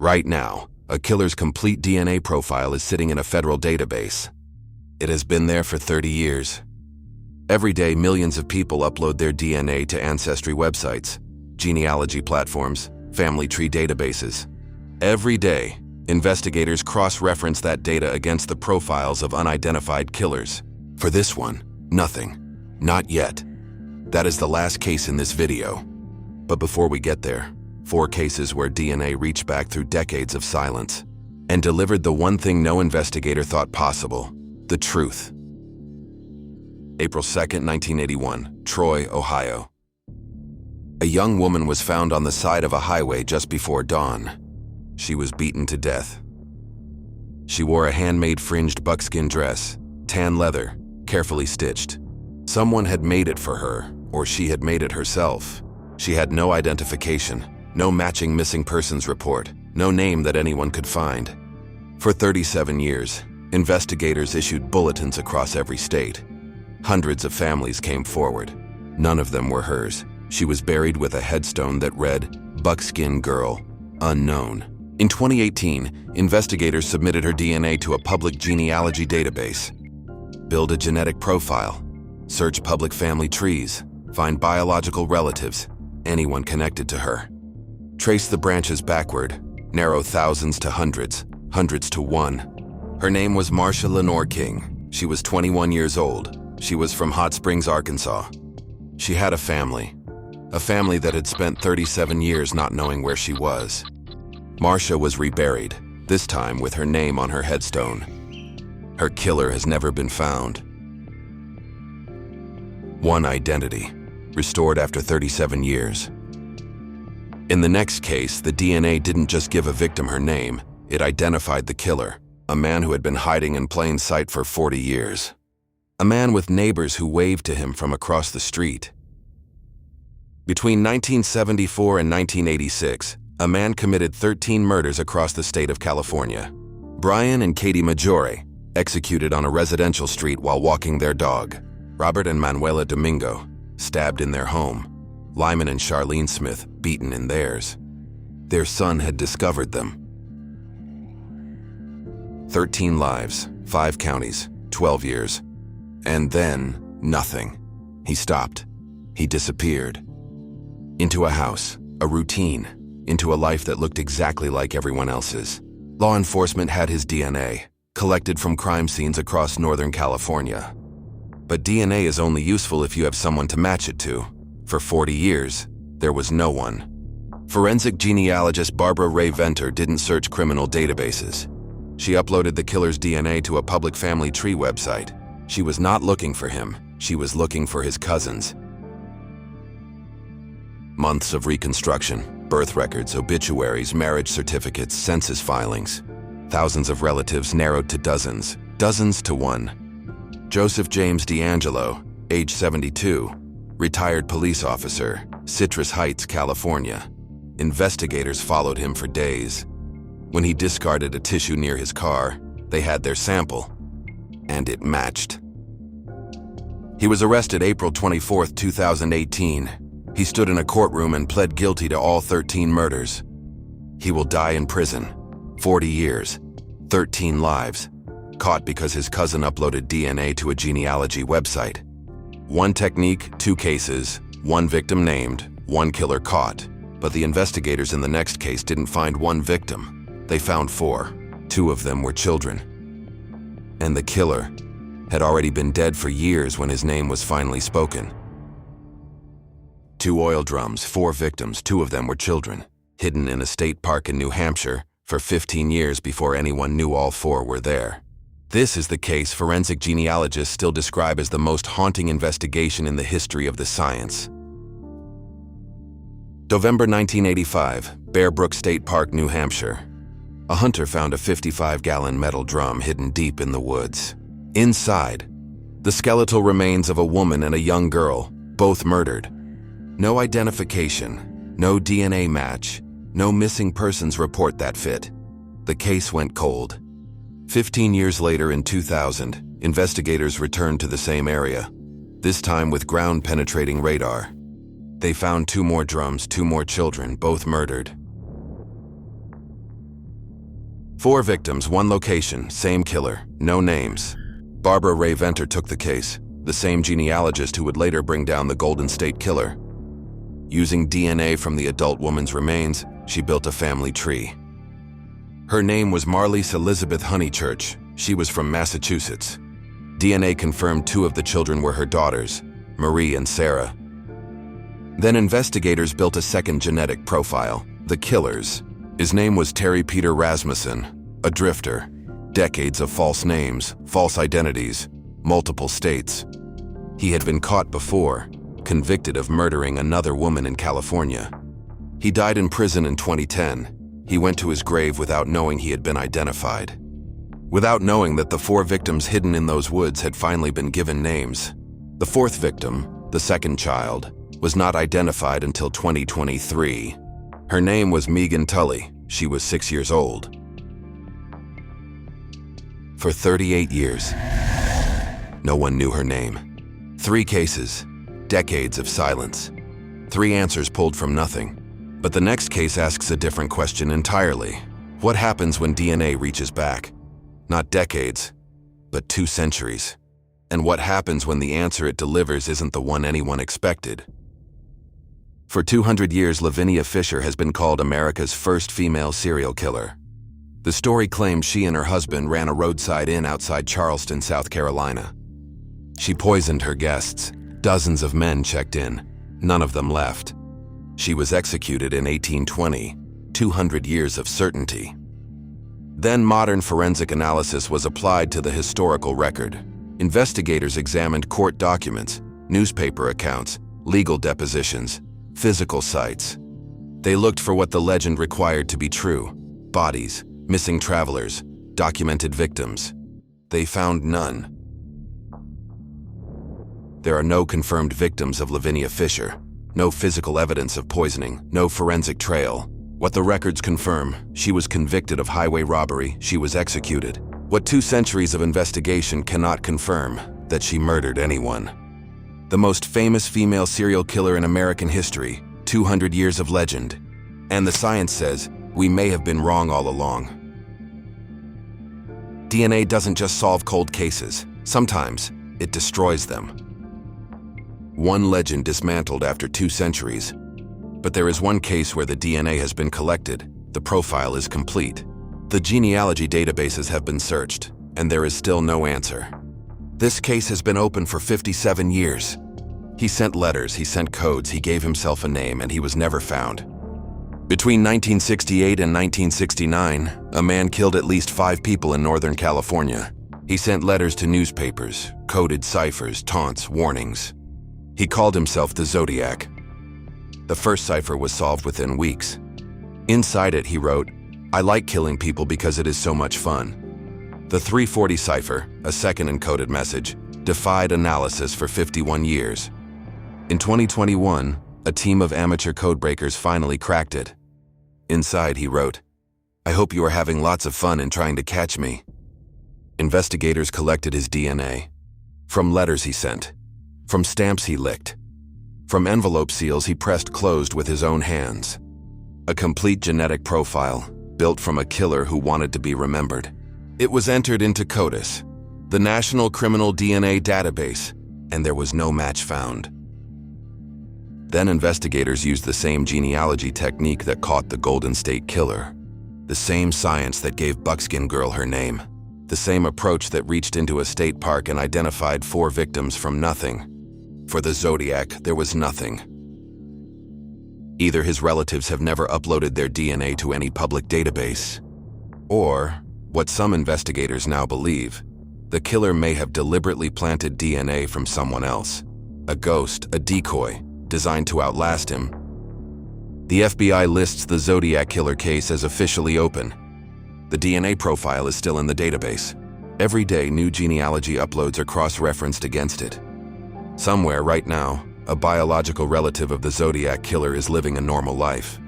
Right now, a killer's complete DNA profile is sitting in a federal database. It has been there for 30 years. Every day, millions of people upload their DNA to ancestry websites, genealogy platforms, family tree databases. Every day, investigators cross-reference that data against the profiles of unidentified killers. For this one, nothing. Not yet. That is the last case in this video. But before we get there, 4 cases where DNA reached back through decades of silence and delivered the one thing no investigator thought possible: the truth. April 2nd, 1981, Troy, Ohio. A young woman was found on the side of a highway just before dawn. She was beaten to death. She wore a handmade fringed buckskin dress, tan leather, carefully stitched. Someone had made it for her, or she had made it herself. She had no identification, no matching missing persons report, no name that anyone could find. For 37 years, investigators issued bulletins across every state. Hundreds of families came forward. None of them were hers. She was buried with a headstone that read, "Buckskin Girl, Unknown." In 2018, investigators submitted her DNA to a public genealogy database. Build a genetic profile, search public family trees, find biological relatives, anyone connected to her. Trace the branches backward, narrow thousands to hundreds, hundreds to one. Her name was Marsha Lenore King. She was 21 years old. She was from Hot Springs, Arkansas. She had a family that had spent 37 years not knowing where she was. Marsha was reburied, this time with her name on her headstone. Her killer has never been found. One identity, restored after 37 years. In the next case, the DNA didn't just give a victim her name, it identified the killer, a man who had been hiding in plain sight for 40 years. A man with neighbors who waved to him from across the street. Between 1974 and 1986, a man committed 13 murders across the state of California. Brian and Katie Maggiore, executed on a residential street while walking their dog. Robert and Manuela Domingo, stabbed in their home. Lyman and Charlene Smith, beaten in theirs. Their son had discovered them. 13 lives, 5 counties, 12 years. And then, nothing. He stopped. He disappeared. Into a house, a routine, into a life that looked exactly like everyone else's. Law enforcement had his DNA, collected from crime scenes across Northern California. But DNA is only useful if you have someone to match it to. For 40 years, there was no one. Forensic genealogist Barbara Ray Venter didn't search criminal databases. She uploaded the killer's DNA to a public family tree website. She was not looking for him, she was looking for his cousins. Months of reconstruction, birth records, obituaries, marriage certificates, census filings. Thousands of relatives narrowed to dozens, dozens to one. Joseph James D'Angelo, age 72, retired police officer, Citrus Heights, California. Investigators followed him for days. When he discarded a tissue near his car, they had their sample, and it matched. He was arrested April 24, 2018. He stood in a courtroom and pled guilty to all 13 murders. He will die in prison. 40 years, 13 lives, caught because his cousin uploaded DNA to a genealogy website. One technique, 2 cases, 1 victim named, 1 killer caught. But the investigators in the next case didn't find 1 victim. They found 4. 2 of them were children. And the killer had already been dead for years when his name was finally spoken. 2 oil drums, 4 victims, 2 of them were children, hidden in a state park in New Hampshire for 15 years before anyone knew all 4 were there. This is the case forensic genealogists still describe as the most haunting investigation in the history of the science. November 1985, Bear Brook State Park, New Hampshire. A hunter found a 55-gallon metal drum hidden deep in the woods. Inside, the skeletal remains of a woman and a young girl, both murdered. No identification, no DNA match, no missing persons report that fit. The case went cold. 15 years later in 2000, investigators returned to the same area, this time with ground-penetrating radar. They found 2 more drums, 2 more children, both murdered. 4 victims, 1 location, same killer, no names. Barbara Ray Venter took the case, the same genealogist who would later bring down the Golden State Killer. Using DNA from the adult woman's remains, she built a family tree. Her name was Marlise Elizabeth Honeychurch. She was from Massachusetts. DNA confirmed 2 of the children were her daughters, Marie and Sarah. Then investigators built a second genetic profile, the killer's. His name was Terry Peter Rasmussen, a drifter. Decades of false names, false identities, multiple states. He had been caught before, convicted of murdering another woman in California. He died in prison in 2010. He went to his grave without knowing he had been identified. Without knowing that the 4 victims hidden in those woods had finally been given names. The 4th victim, the second child, was not identified until 2023. Her name was Megan Tully. She was 6 years old. For 38 years, no one knew her name. 3 cases, decades of silence. 3 answers pulled from nothing. But the next case asks a different question entirely. What happens when DNA reaches back? Not decades, but 2 centuries. And what happens when the answer it delivers isn't the one anyone expected? For 200 years, Lavinia Fisher has been called America's first female serial killer. The story claims she and her husband ran a roadside inn outside Charleston, South Carolina. She poisoned her guests. Dozens of men checked in. None of them left. She was executed in 1820, 200 years of certainty. Then modern forensic analysis was applied to the historical record. Investigators examined court documents, newspaper accounts, legal depositions, physical sites. They looked for what the legend required to be true: bodies, missing travelers, documented victims. They found none. There are no confirmed victims of Lavinia Fisher, no physical evidence of poisoning, no forensic trail. What the records confirm: she was convicted of highway robbery, she was executed. What 2 centuries of investigation cannot confirm: that she murdered anyone. The most famous female serial killer in American history, 200 years of legend. And the science says, we may have been wrong all along. DNA doesn't just solve cold cases. Sometimes, it destroys them. One legend dismantled after 2 centuries. But there is one case where the DNA has been collected, the profile is complete. The genealogy databases have been searched, and there is still no answer. This case has been open for 57 years. He sent letters, he sent codes, he gave himself a name, and he was never found. Between 1968 and 1969, a man killed at least 5 people in Northern California. He sent letters to newspapers, coded ciphers, taunts, warnings. He called himself the Zodiac. The first cipher was solved within weeks. Inside it, he wrote, "I like killing people because it is so much fun." The 340 cipher, a second encoded message, defied analysis for 51 years. In 2021, a team of amateur codebreakers finally cracked it. Inside, he wrote, "I hope you are having lots of fun in trying to catch me." Investigators collected his DNA. From letters he sent. From stamps he licked. From envelope seals he pressed closed with his own hands. A complete genetic profile, built from a killer who wanted to be remembered. It was entered into CODIS, the National Criminal DNA Database, and there was no match found. Then investigators used the same genealogy technique that caught the Golden State Killer. The same science that gave Buckskin Girl her name. The same approach that reached into a state park and identified 4 victims from nothing. For the Zodiac, there was nothing. Either his relatives have never uploaded their DNA to any public database, or, what some investigators now believe, the killer may have deliberately planted DNA from someone else. A ghost, a decoy, designed to outlast him. The FBI lists the Zodiac killer case as officially open. The DNA profile is still in the database. Every day, new genealogy uploads are cross-referenced against it. Somewhere right now, a biological relative of the Zodiac killer is living a normal life.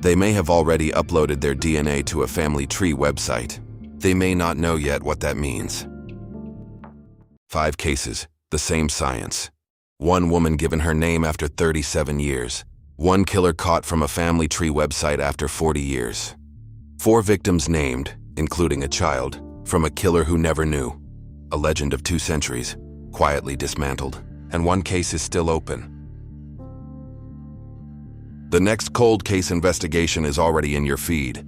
They may have already uploaded their DNA to a family tree website. They may not know yet what that means. 5 cases, the same science. 1 woman given her name after 37 years. 1 killer caught from a family tree website after 40 years. 4 victims named, including a child, from a killer who never knew. A legend of 2 centuries, quietly dismantled, and one case is still open. The next cold case investigation is already in your feed.